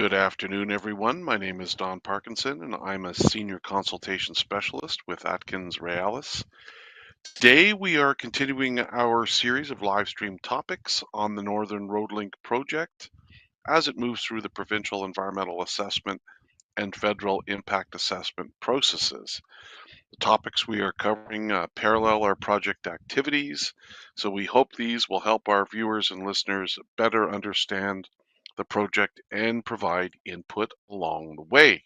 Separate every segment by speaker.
Speaker 1: Good afternoon, everyone. My name is Don Parkinson, and I'm a Senior Consultation Specialist with Atkins Realis. Today, we are continuing our series of live stream topics on the Northern Road Link project as it moves through the provincial environmental assessment and federal impact assessment processes. The topics we are covering parallel our project activities, so we hope these will help our viewers and listeners better understand the project and provide input along the way.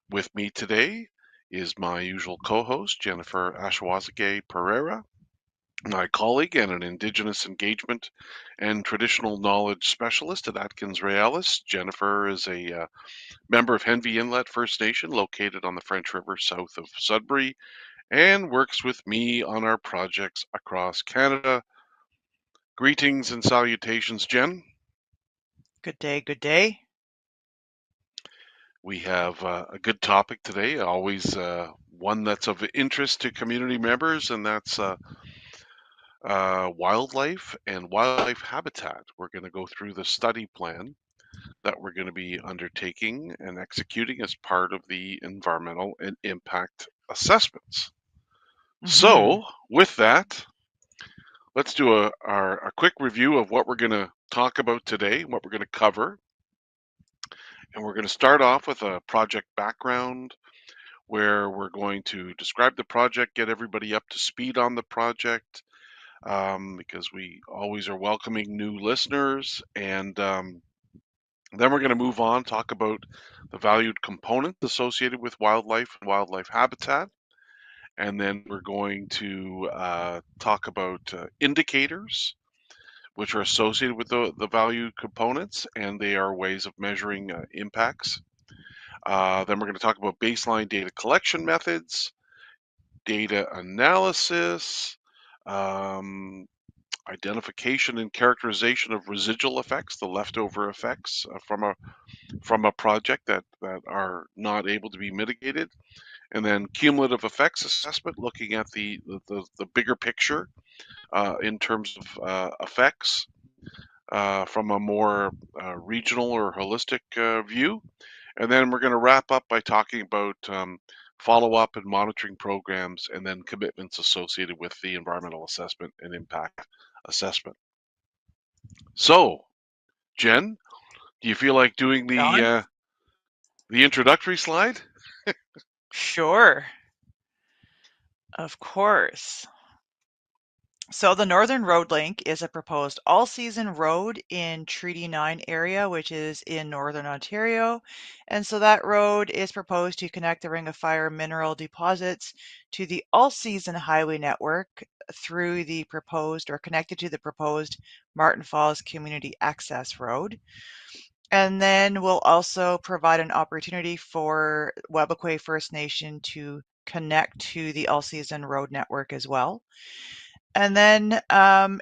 Speaker 1: With me today is my usual co-host, Jennifer Ashwazage Pereira, my colleague and an Indigenous engagement and traditional knowledge specialist at Atkins Realis. Jennifer is a member of Henvey Inlet First Nation located on the French River south of Sudbury and works with me on our projects across Canada. Greetings and salutations, Jen.
Speaker 2: Good day, good day.
Speaker 1: We have a good topic today, always one that's of interest to community members, and that's wildlife and wildlife habitat. We're going to go through the study plan that we're going to be undertaking and executing as part of the environmental and impact assessments.
Speaker 2: hmm
Speaker 1: So, with that, let's do a quick review of what we're going to talk about today, what we're going to cover. And we're going to start off with a project background where we're going to describe the project, get everybody up to speed on the project, because we always are welcoming new listeners. And then we're going to move on, talk about the valued component associated with wildlife and wildlife habitat. And then we're going to talk about indicators which are associated with the value components, and they are ways of measuring impacts. Then we're going to talk about baseline data collection methods, data analysis, um, identification and characterization of residual effects, the leftover effects from a project that are not able to be mitigated, and then cumulative effects assessment, looking at the bigger picture in terms of effects from a more regional or holistic view. And then we're going to wrap up by talking about follow-up and monitoring programs and then commitments associated with the environmental assessment and impact assessment. So, Jen, do you feel like doing
Speaker 2: Don?
Speaker 1: the introductory slide?
Speaker 2: Sure, of course. So the Northern Road Link is a proposed all-season road in Treaty 9 area, which is in Northern Ontario. And so that road is proposed to connect the Ring of Fire mineral deposits to the all-season highway network through the proposed or connected to the proposed Martin Falls Community Access Road. And then we'll also provide an opportunity for Webequie First Nation to connect to the all-season road network as well. And then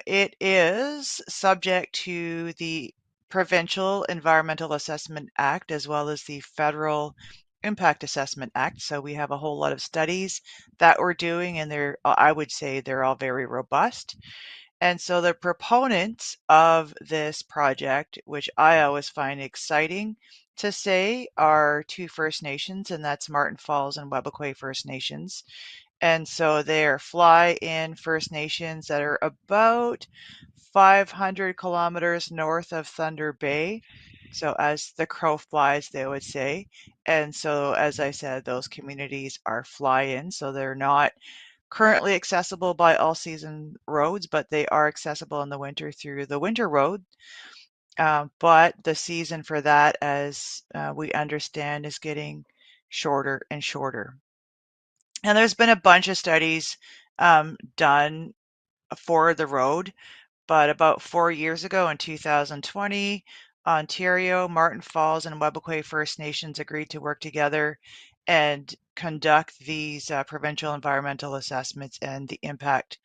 Speaker 2: it is subject to the Provincial Environmental Assessment Act as well as the Federal Impact Assessment Act. So we have a whole lot of studies that we're doing, and I would say they're all very robust. And so the proponents of this project, which I always find exciting to say, are two First Nations, and that's Martin Falls and Webequie First Nations. And so they are fly-in First Nations that are about 500 kilometers north of Thunder Bay. So as the crow flies, they would say. And so, as I said, those communities are fly-in, so they're not currently accessible by all season roads, but they are accessible in the winter through the winter road. But the season for that, as we understand, is getting shorter and shorter. And there's been a bunch of studies done for the road, but about 4 years ago in 2020, Ontario, Martin Falls, and Webequie First Nations agreed to work together and conduct these provincial environmental assessments and the impact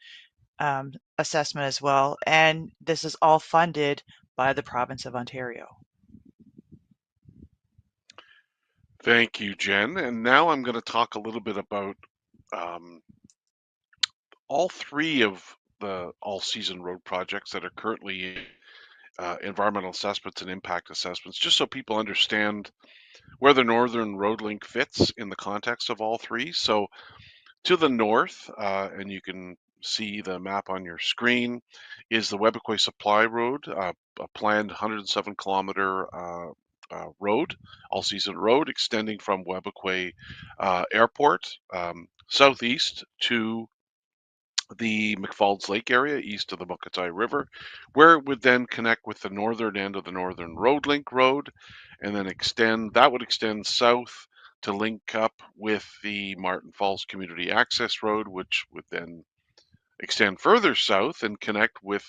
Speaker 2: assessment as well. And this is all funded by the province of Ontario.
Speaker 1: Thank you, Jen. And now I'm going to talk a little bit about um, all three of the all-season road projects that are currently environmental assessments and impact assessments, just so people understand where the Northern Road Link fits in the context of all three. So to the north, and you can see the map on your screen, is the Webequie Supply Road, a planned 107-kilometer road, all-season road, extending from Webequie Airport southeast to the McFalls Lake area, east of the Mukatai River, where it would then connect with the northern end of the Northern Road Link Road, and then that would extend south to link up with the Martin Falls Community Access Road, which would then extend further south and connect with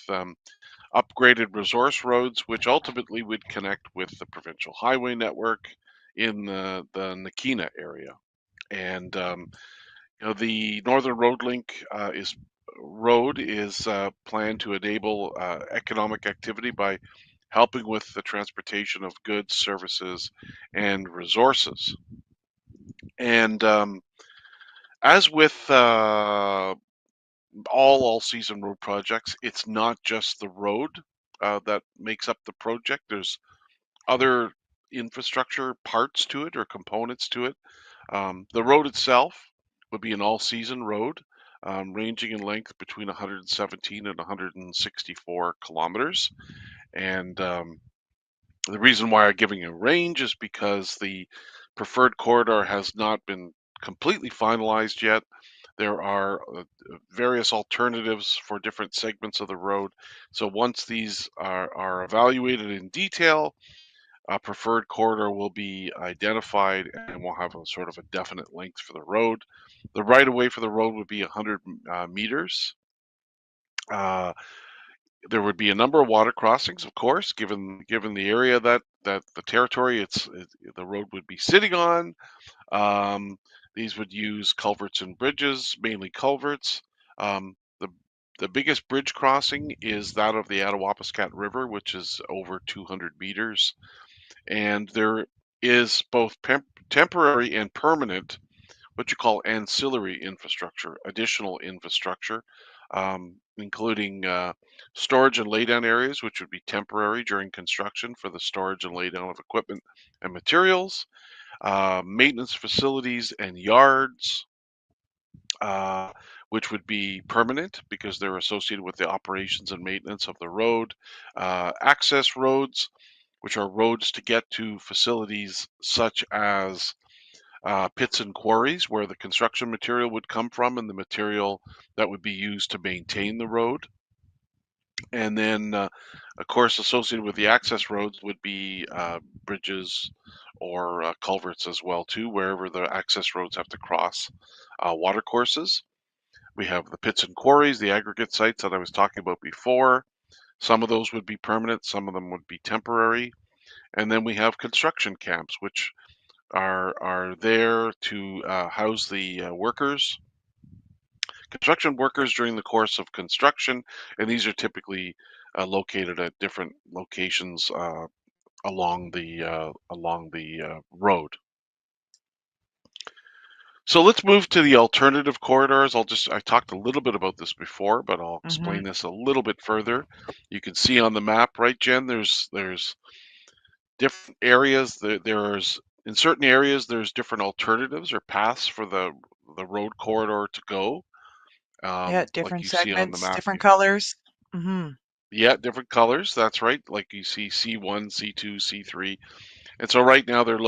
Speaker 1: upgraded resource roads, which ultimately would connect with the provincial highway network in the Nakina area. And the Northern Road Link is planned to enable economic activity by helping with the transportation of goods, services, and resources. And as with all season road projects, it's not just the road that makes up the project. There's other infrastructure parts to it or components to it. The road itself would be an all-season road, ranging in length between 117 and 164 kilometers. And the reason why I'm giving a range is because the preferred corridor has not been completely finalized yet. There are various alternatives for different segments of the road. So once these are evaluated in detail, a preferred corridor will be identified and we'll have a sort of a definite length for the road. The right of way for the road would be 100 meters. Uh, there would be a number of water crossings, of course, given the area that the territory the road would be sitting on. Um, these would use culverts and bridges, mainly culverts. The biggest bridge crossing is that of the Attawapiskat River, which is over 200 meters. And there is both temporary and permanent, what you call ancillary infrastructure, additional infrastructure, including storage and laydown areas, which would be temporary during construction for the storage and laydown of equipment and materials, maintenance facilities and yards, uh, which would be permanent because they're associated with the operations and maintenance of the road, access roads, which are roads to get to facilities such as pits and quarries where the construction material would come from and the material that would be used to maintain the road. And then, of course, associated with the access roads would be bridges or culverts as well too, wherever the access roads have to cross water courses. We have the pits and quarries, the aggregate sites that I was talking about before. Some of those would be permanent, some of them would be temporary. And then we have construction camps, which are there to house the construction workers during the course of construction, and these are typically located at different locations along the road. So let's move to the alternative corridors. I talked a little bit about this before, but I'll
Speaker 2: Mm-hmm.
Speaker 1: explain this a little bit further. You can see on the map, right, Jen? There's different areas. There's in certain areas there's different alternatives or paths for the road corridor to go.
Speaker 2: Yeah,
Speaker 1: Like
Speaker 2: different
Speaker 1: you see on the
Speaker 2: segments,
Speaker 1: map.
Speaker 2: different colors. Mm-hmm.
Speaker 1: Yeah, different colors. That's right. Like you see C1, C2, C3. And so right now they're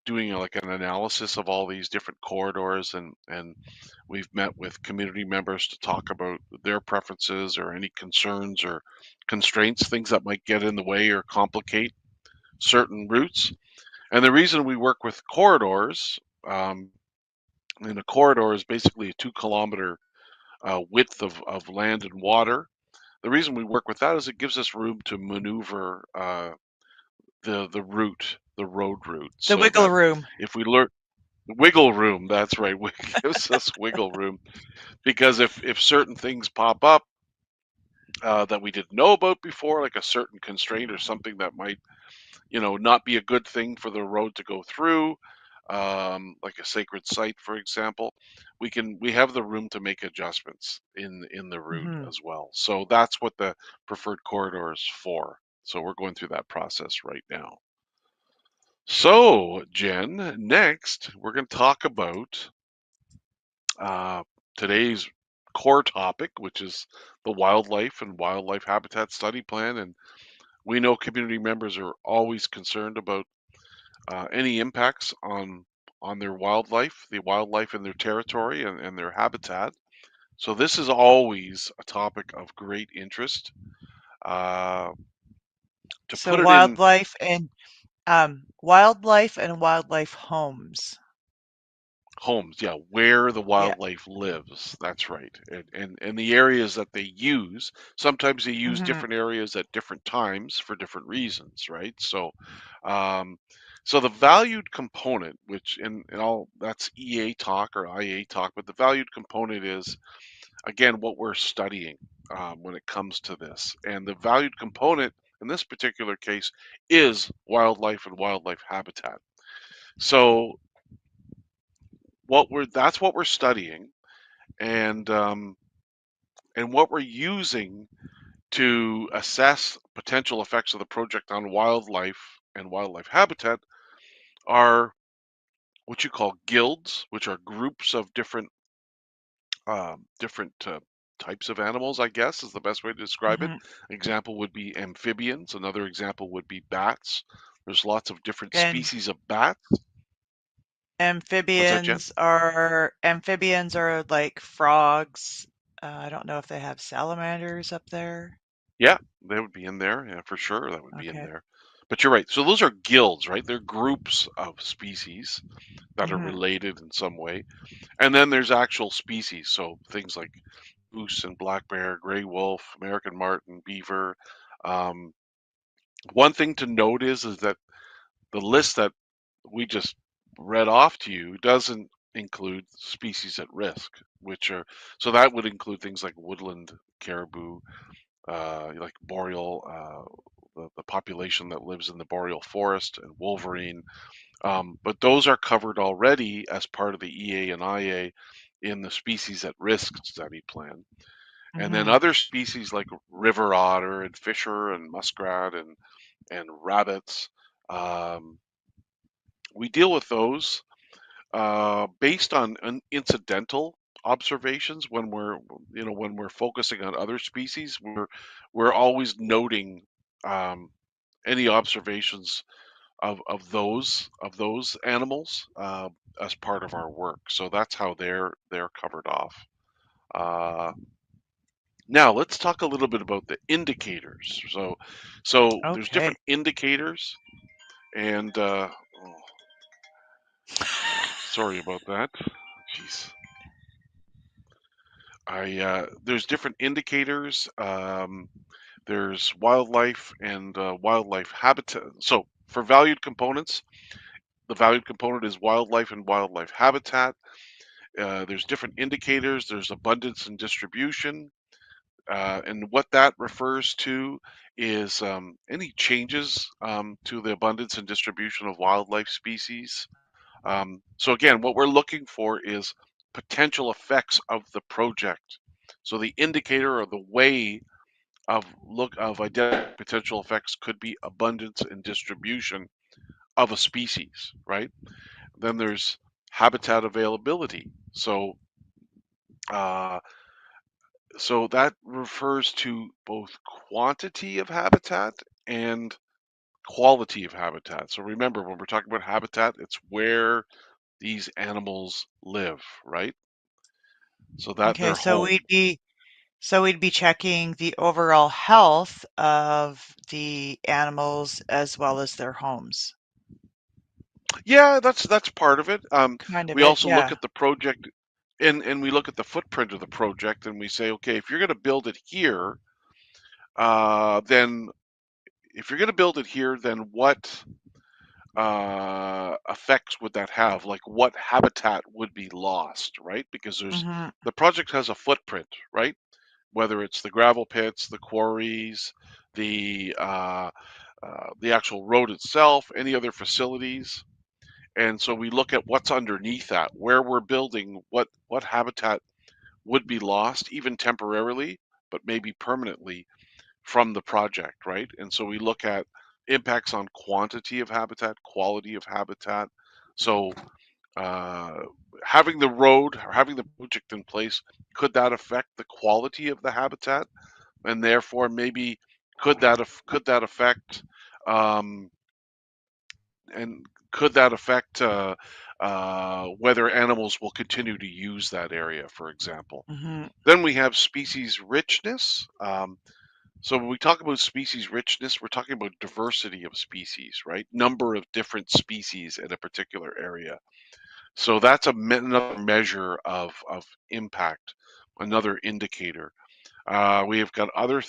Speaker 1: doing like an analysis of all these different corridors and we've met with community members to talk about their preferences or any concerns or constraints, things that might get in the way or complicate certain routes. And the reason we work with corridors, and a corridor is basically a 2 kilometer width of land and water. The reason we work with that is it gives us room to maneuver the route, the road route,
Speaker 2: The
Speaker 1: so
Speaker 2: wiggle
Speaker 1: that
Speaker 2: room.
Speaker 1: if we learn wiggle room, that's right, it gives us wiggle room because if certain things pop up that we didn't know about before, like a certain constraint or something that might not be a good thing for the road to go through, like a sacred site, for example, we have the room to make adjustments in the route
Speaker 2: Hmm.
Speaker 1: as well. So that's what the preferred corridor is for. So we're going through that process right now. So, Jen, next we're going to talk about uh, today's core topic, which is the wildlife and wildlife habitat study plan. And we know community members are always concerned about any impacts on their wildlife, the wildlife in their territory and their habitat. So this is always a topic of great interest. Uh, to
Speaker 2: So
Speaker 1: put it in
Speaker 2: wildlife and wildlife homes.
Speaker 1: homes, yeah, where the
Speaker 2: Yeah.
Speaker 1: wildlife lives. That's right. And the areas that they use, sometimes they use
Speaker 2: Hmm.
Speaker 1: different areas at different times for different reasons, right? Um, so the valued component, which in all that's EA talk or IA talk, but the valued component is again what we're studying when it comes to this. And the valued component in this particular case is wildlife and wildlife habitat. So that's what we're studying, and and what we're using to assess potential effects of the project on wildlife and wildlife habitat are what you call guilds, which are groups of different types of animals, I guess is the best way to describe it.
Speaker 2: Hmm.
Speaker 1: An example would be amphibians. Another example would be bats. There's lots of different
Speaker 2: And
Speaker 1: species of bats. What's that, Jen?
Speaker 2: amphibians are like frogs. I don't know if they have salamanders up there.
Speaker 1: Yeah, they would be in there. Yeah, for sure, that would be in
Speaker 2: Okay.
Speaker 1: there. But you're right. So those are guilds, right? They're groups of species that are
Speaker 2: Hmm.
Speaker 1: related in some way. And then there's actual species. So things like moose and black bear, gray wolf, American marten, beaver. Um, one thing to note is that the list that we just read off to you doesn't include species at risk, which are so that would include things like woodland caribou, like boreal, the population that lives in the boreal forest and wolverine. But those are covered already as part of the EA and IA in the species at risk study plan. And then
Speaker 2: Hmm.
Speaker 1: other species like river otter and fisher and muskrat and rabbits, um, we deal with those based on incidental observations when we're focusing on other species. We're always noting um, any observations of those animals as part of our work. So that's how they're covered off. Uh, Now let's talk a little bit about the indicators. So there's
Speaker 2: Okay.
Speaker 1: different indicators, and oh, sorry about that. Jeez. I There's different indicators. There's wildlife and wildlife habitat. So for valued components, the valued component is wildlife and wildlife habitat. There's different indicators. There's abundance and distribution, and what that refers to is any changes to the abundance and distribution of wildlife species. So again, what we're looking for is potential effects of the project. So the indicator or the way of identifying potential effects could be abundance and distribution of a species, right? Then there's habitat availability. Uh, so that refers to both quantity of habitat and quality of habitat. So remember, when we're talking about habitat, it's where these animals live, right? So that
Speaker 2: Okay,
Speaker 1: their
Speaker 2: so
Speaker 1: home.
Speaker 2: we'd be checking the overall health of the animals as well as their homes.
Speaker 1: Yeah, that's part of it.
Speaker 2: Kind of
Speaker 1: We
Speaker 2: it,
Speaker 1: also look
Speaker 2: yeah.
Speaker 1: at the project and we look at the footprint of the project and we say, okay, if you're going to build it here, then if you're going to build it here, then what effects would that have? Like what habitat would be lost, right? Because
Speaker 2: Hmm.
Speaker 1: the project has a footprint, right? Whether it's the gravel pits, the quarries, the uh, the actual road itself, any other facilities. And so we look at what's underneath that, where we're building, what habitat would be lost, even temporarily, but maybe permanently from the project, right? And so we look at impacts on quantity of habitat, quality of habitat. So uh, having the road or having the project in place, could that affect the quality of the habitat? And therefore, maybe could that affect um, and could that affect whether animals will continue to use that area, for example?
Speaker 2: Mm-hmm.
Speaker 1: Then we have species richness. So when we talk about species richness, we're talking about diversity of species, right? Number of different species in a particular area. So that's another measure of impact, another indicator. We have got other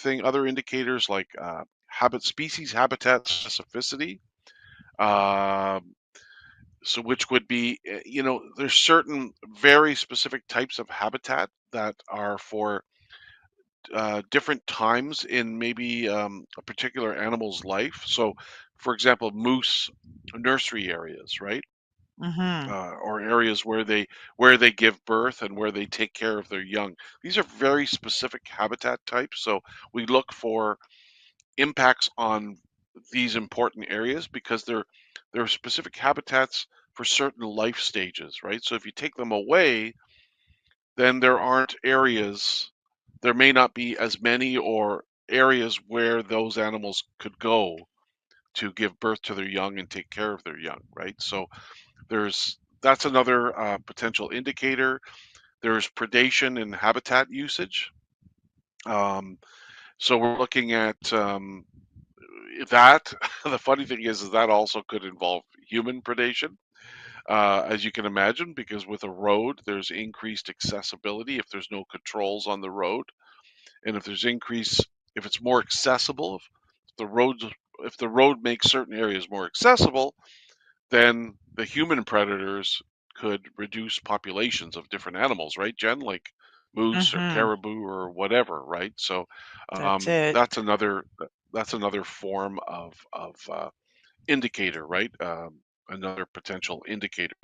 Speaker 1: indicators like species habitat specificity. Uh, so which would be, there's certain very specific types of habitat that are for different times in maybe a particular animal's life. So, for example, moose nursery areas, right?
Speaker 2: Mm-hmm.
Speaker 1: Or areas where they give birth and where they take care of their young. These are very specific habitat types. So we look for impacts on these important areas because they're specific habitats for certain life stages, right? So if you take them away, then there aren't areas, there may not be as many or areas where those animals could go to give birth to their young and take care of their young, right? So that's another potential indicator. There's predation and habitat usage. Um, so we're looking at that. The funny thing is that also could involve human predation, as you can imagine, because with a road, there's increased accessibility if there's no controls on the road. And if it's more accessible, the roads, if the road makes certain areas more accessible, then the human predators could reduce populations of different animals, right, Jen? Like moose or
Speaker 2: Mm-hmm.
Speaker 1: caribou or whatever, right? So
Speaker 2: That's it.
Speaker 1: that's another form of indicator, right? Another potential indicator.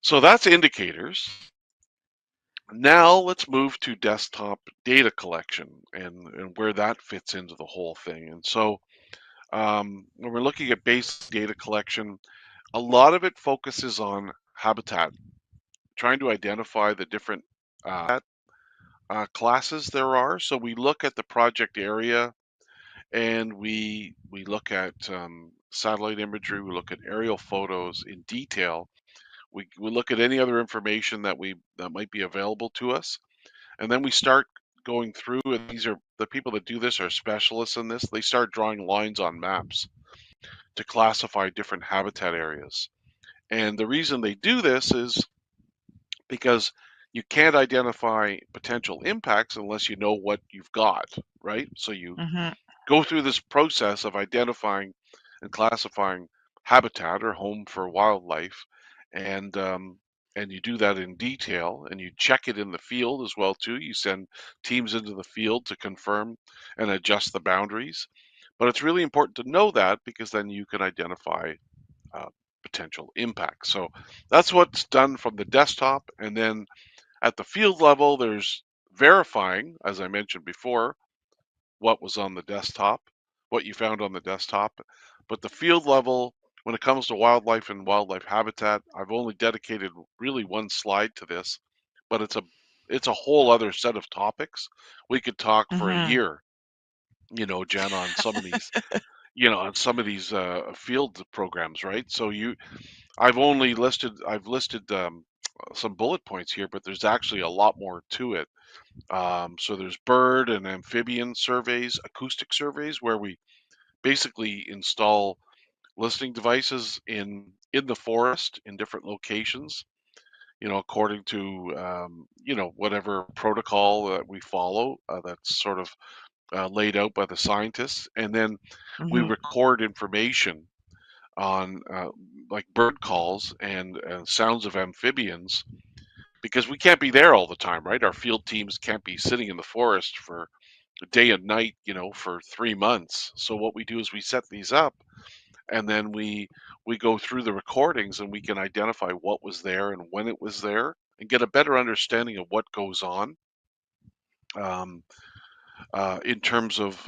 Speaker 1: So that's indicators. Now let's move to desktop data collection and where that fits into the whole thing. And so when we're looking at basic data collection, a lot of it focuses on habitat, trying to identify the different classes there are. So we look at the project area and we look at satellite imagery, we look at aerial photos in detail. We look at any other information that might be available to us. And then we start going through, and these are the people that do this are specialists in this. They start drawing lines on maps to classify different habitat areas. And the reason they do this is because you can't identify potential impacts unless you know what you've got, right? So you
Speaker 2: Mm-hmm.
Speaker 1: go through this process of identifying and classifying habitat or home for wildlife, and and you do that in detail, and you check it in the field as well too. You send teams into the field to confirm and adjust the boundaries. But it's really important to know that because then you can identify uh, potential impacts. So that's what's done from the desktop, and then at the field level, there's verifying, as I mentioned before, what was on the desktop, what you found on the desktop. But the field level, when it comes to wildlife and wildlife habitat, I've only dedicated really one slide to this, but it's a whole other set of topics. We could talk for a
Speaker 2: Mm-hmm.
Speaker 1: year, Jen, on some of these field programs, right? So I've listed some bullet points here, but there's actually a lot more to it. So there's bird and amphibian surveys, acoustic surveys, where we basically install listening devices in the forest in different locations, according to whatever protocol that we follow, that's sort of laid out by the scientists, and then we
Speaker 2: Mm-hmm.
Speaker 1: record information on like bird calls and sounds of amphibians because we can't be there all the time, right? Our field teams can't be sitting in the forest for day and night, for 3 months. So what we do is we set these up and then we go through the recordings and we can identify what was there and when it was there and get a better understanding of what goes on. Um, in terms of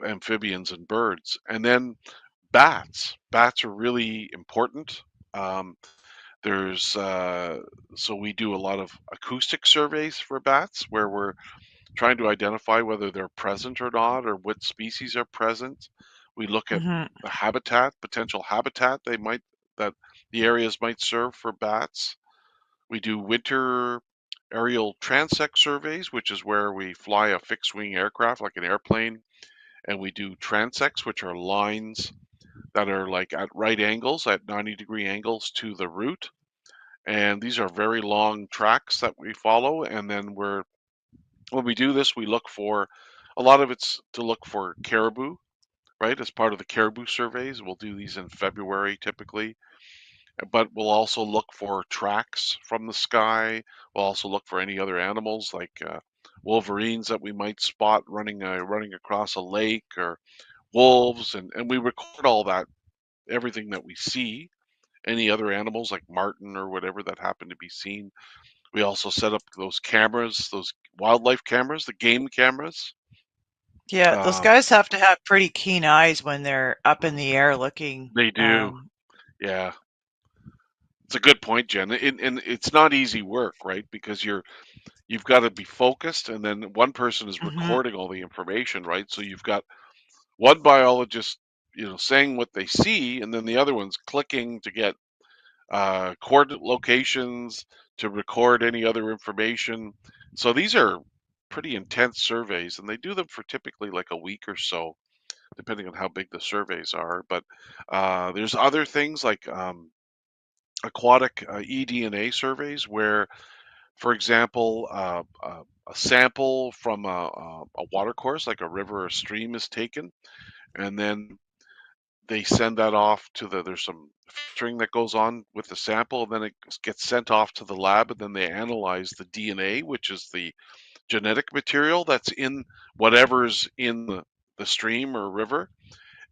Speaker 1: amphibians and birds. And then bats. Bats are really important. Um, there's so we do a lot of acoustic surveys for bats where we're trying to identify whether they're present or not or what species are present. We look at
Speaker 2: Hmm.
Speaker 1: the habitat, potential habitat that the areas might serve for bats. We do winter aerial transect surveys, which is where we fly a fixed wing aircraft like an airplane, and we do transects, which are lines that are like at right angles, at 90-degree angles to the route. And these are very long tracks that we follow. And then when we do this, we look for a lot of it's to look for caribou, right? As part of the caribou surveys, we'll do these in February typically. But we'll also look for tracks from the sky. We'll also look for any other animals like wolverines that we might spot running across a lake, or wolves, and we record all that, everything that we see, any other animals like marten or whatever that happen to be seen. We also set up those cameras, those wildlife cameras, the game cameras.
Speaker 2: Yeah, those
Speaker 1: Um,
Speaker 2: guys have to have pretty keen eyes when they're up in the air looking.
Speaker 1: they do, yeah. It's a good point, Jen. And it's not easy work, right? Because you've got to be focused, and then one person is
Speaker 2: Mhm.
Speaker 1: recording all the information, right? So you've got one biologist, saying what they see, and then the other one's clicking to get coordinate locations, to record any other information. So these are pretty intense surveys, and they do them for typically like a week or so, depending on how big the surveys are. But there's other things like aquatic eDNA surveys, where, for example, a sample from a water course, like a river or stream, is taken, and then they send that off to there's some filtering that goes on with the sample, and then it gets sent off to the lab, and then they analyze the DNA, which is the genetic material that's in whatever's in the stream or river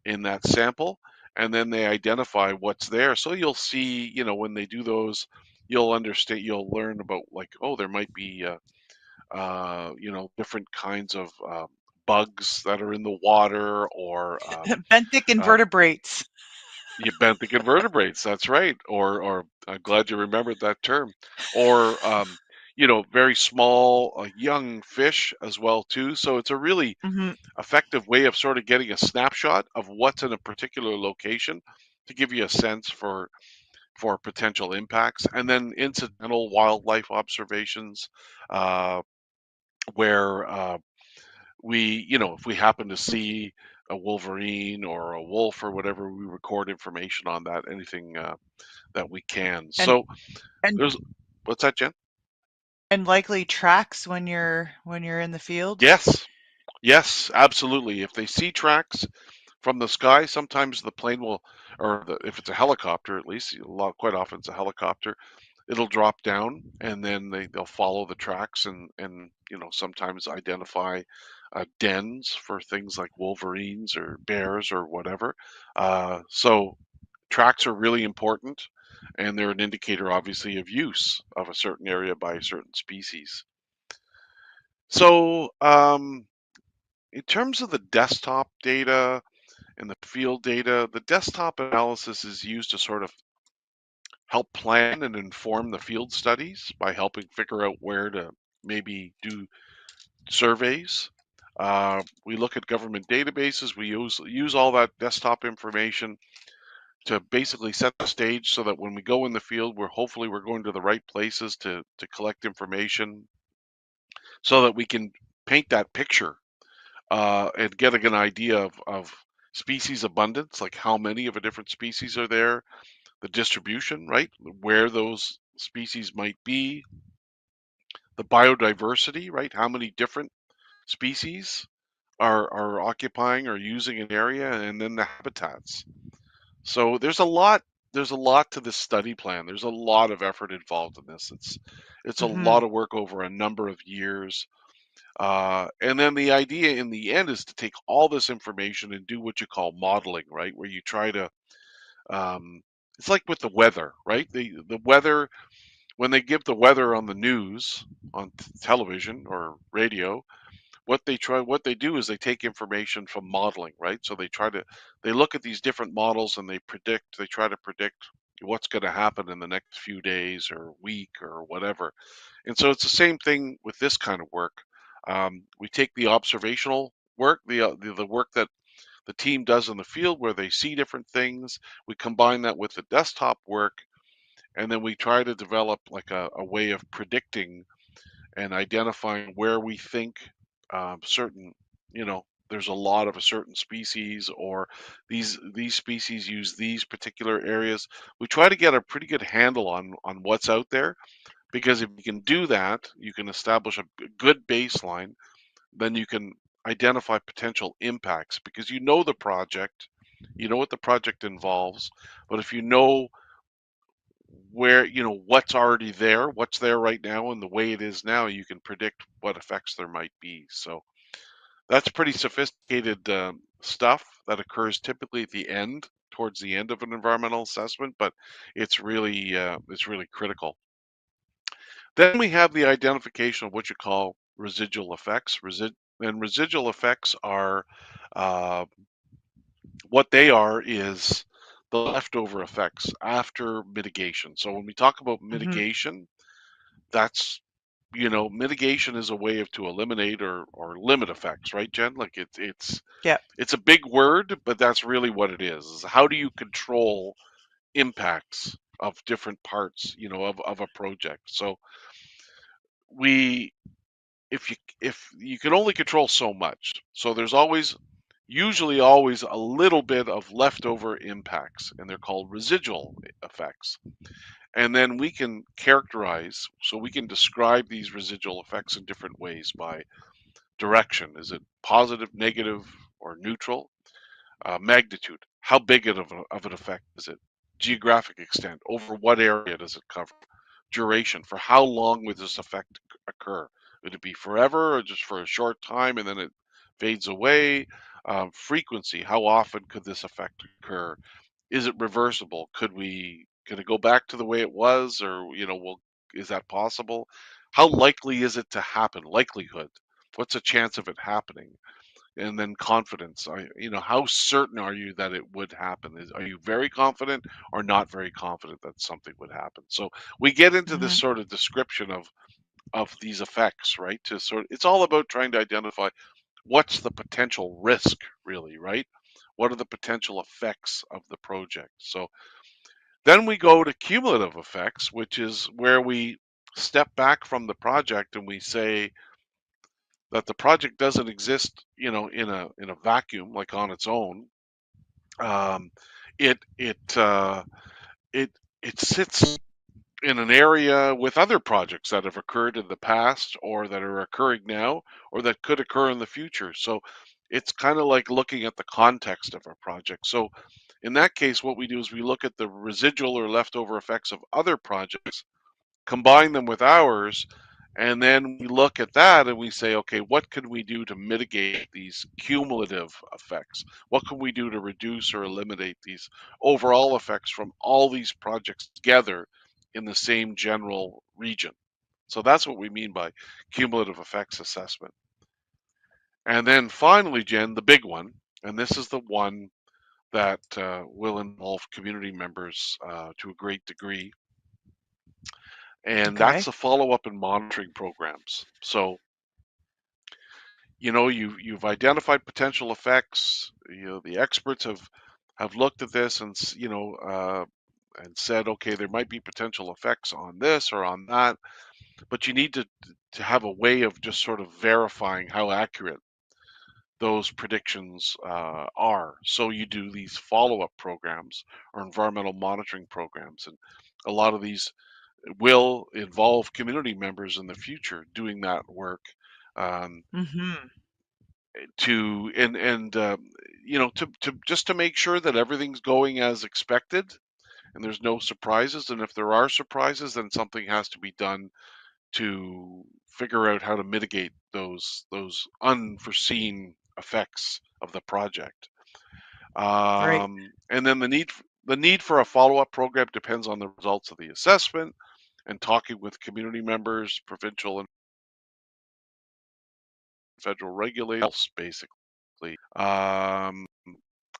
Speaker 1: in that sample, and then they identify what's there. So you'll see, when they do those, you'll understand, you'll learn about, like, oh, there might be different kinds of bugs that are in the water, or
Speaker 2: Benthic
Speaker 1: uh,
Speaker 2: invertebrates.
Speaker 1: you benthic invertebrates. That's right. Or I'm glad you remembered that term. Or very small young fish as well too. So it's a really
Speaker 2: Mhm.
Speaker 1: effective way of sort of getting a snapshot of what's in a particular location to give you a sense for potential impacts, and then incidental wildlife observations, uh, where if we happen to see a wolverine or a wolf or whatever, we record information on that, anything that we can.
Speaker 2: And
Speaker 1: So
Speaker 2: and
Speaker 1: there's, what's that, Jen?
Speaker 2: and likely tracks when you're in the field.
Speaker 1: Yes, yes, absolutely. If they see tracks from the sky, sometimes the plane will, or if it's a helicopter, at least quite often it's a helicopter, it'll drop down, and then they'll follow the tracks, and sometimes identify dens for things like wolverines or bears or whatever. So tracks are really important, and they're an indicator, obviously, of use of a certain area by a certain species. So in terms of the desktop data and the field data, the desktop analysis is used to sort of help plan and inform the field studies by helping figure out where to maybe do surveys. We look at government databases. We use all that desktop information to basically set the stage so that when we go in the field, we're going to the right places to collect information, so that we can paint that picture and get an idea of species abundance, like how many of a different species are there, the distribution, right? Where those species might be, the biodiversity, right? How many different species are occupying or using an area, and then the habitats. So there's a lot to this study plan. There's a lot of effort involved in this. It's a
Speaker 2: Mhm.
Speaker 1: lot of work over a number of years. And then the idea in the end is to take all this information and do what you call modeling, right? Where you try to, um, it's like with the weather, right? The weather, when they give the weather on the news, on television or radio, what they do is they take information from modeling, right? So they look at these different models and they try to predict what's going to happen in the next few days or week or whatever. And so it's the same thing with this kind of work. We take the observational work, the work that the team does in the field where they see different things. We combine that with the desktop work, and then we try to develop like a way of predicting and identifying where we think certain, there's a lot of a certain species, or these species use these particular areas. We try to get a pretty good handle on what's out there, because if you can do that, you can establish a good baseline. Then you can identify potential impacts, because you know the project, you know what the project involves. But if you know where, what's already there, what's there right now, and the way it is now, you can predict what effects there might be. So that's pretty sophisticated stuff that occurs typically at the end, towards the end of an environmental assessment, but it's really critical. Then we have the identification of what you call residual effects. And residual effects are, uh, what they are is the leftover effects after mitigation. So when we talk about
Speaker 2: Hmm.
Speaker 1: mitigation, that's, mitigation is a way of to eliminate or limit effects, right, Jen? Like
Speaker 2: Yep.
Speaker 1: it's a big word, but that's really what it is. How do you control impacts of different parts, of a project? So we if you can only control so much, so there's usually always a little bit of leftover impacts, and they're called residual effects. And then we can characterize, so we can describe these residual effects in different ways by direction. Is it positive, negative, or neutral? Magnitude, how big of an effect is it? Geographic extent, over what area does it cover? Duration, for how long would this effect occur? Would it be forever or just for a short time and then it fades away? Frequency, how often could this effect occur? Is it reversible? Could it go back to the way it was, or is that possible? How likely is it to happen? Likelihood. What's the chance of it happening? And then confidence. How certain are you that it would happen? Are you very confident or not very confident that something would happen? So we get into this
Speaker 2: Hmm.
Speaker 1: sort of description of these effects, right? It's all about trying to identify what's the potential risk, really, right? What are the potential effects of the project? So then we go to cumulative effects, which is where we step back from the project and we say that the project doesn't exist, in a vacuum, like on its own. Um, it it uh, it it sits in an area with other projects that have occurred in the past, or that are occurring now, or that could occur in the future. So it's kind of like looking at the context of a project. So in that case, what we do is we look at the residual or leftover effects of other projects, combine them with ours, and then we look at that and we say, okay, what can we do to mitigate these cumulative effects? What can we do to reduce or eliminate these overall effects from all these projects together in the same general region? So that's what we mean by cumulative effects assessment. And then finally, Jen, the big one, and this is the one that will involve community members to a great degree, and that's
Speaker 2: Okay.
Speaker 1: the follow-up and monitoring programs. So, you've identified potential effects. The experts have looked at this and and said, okay, there might be potential effects on this or on that, but you need to have a way of just sort of verifying how accurate those predictions are. So you do these follow-up programs or environmental monitoring programs, and a lot of these will involve community members in the future doing that work, um,
Speaker 2: Hmm.
Speaker 1: to and to just to make sure that everything's going as expected and there's no surprises. And if there are surprises, then something has to be done to figure out how to mitigate those unforeseen effects of the project.
Speaker 2: Great.
Speaker 1: And then the need for a follow-up program depends on the results of the assessment and talking with community members, provincial and federal regulators, basically. Um,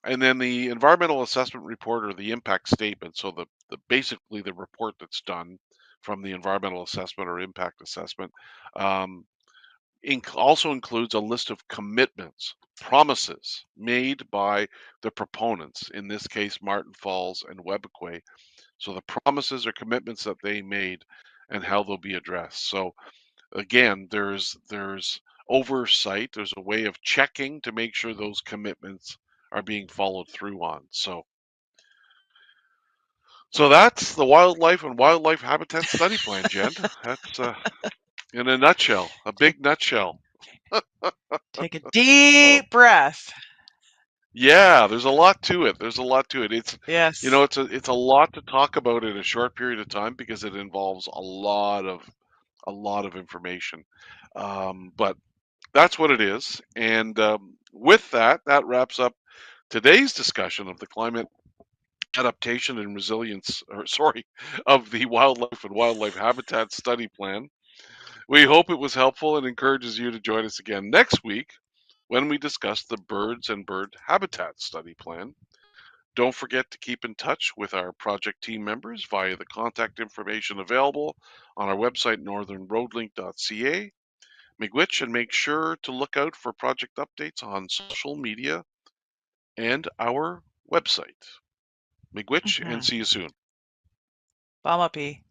Speaker 1: and then the environmental assessment report or the impact statement. So basically the report that's done from the environmental assessment or impact assessment um, also includes a list of commitments, promises made by the proponents, in this case, Martin Falls and Webequie. So the promises or commitments that they made and how they'll be addressed. So again, there's oversight, there's a way of checking to make sure those commitments are being followed through on. So that's the wildlife and wildlife habitat study plan, Jen. That's in a nutshell, a
Speaker 2: Take
Speaker 1: big nutshell.
Speaker 2: take a
Speaker 1: Oh,
Speaker 2: deep breath.
Speaker 1: yeah, there's a lot to it. There's a lot to it.
Speaker 2: Yes.
Speaker 1: It's a lot to talk about in a short period of time because it involves a lot of information. But that's what it is. And with that, that wraps up today's discussion of the climate adaptation and resilience, or sorry, of the wildlife and wildlife habitat study plan. We hope it was helpful and encourages you to join us again next week when we discuss the birds and bird habitat study plan. Don't forget to keep in touch with our project team members via the contact information available on our website, northernroadlink.ca. Miigwech, and make sure to look out for project updates on social media and our website. Miigwech, and
Speaker 2: Mhm.
Speaker 1: see you soon.
Speaker 2: Bamapi.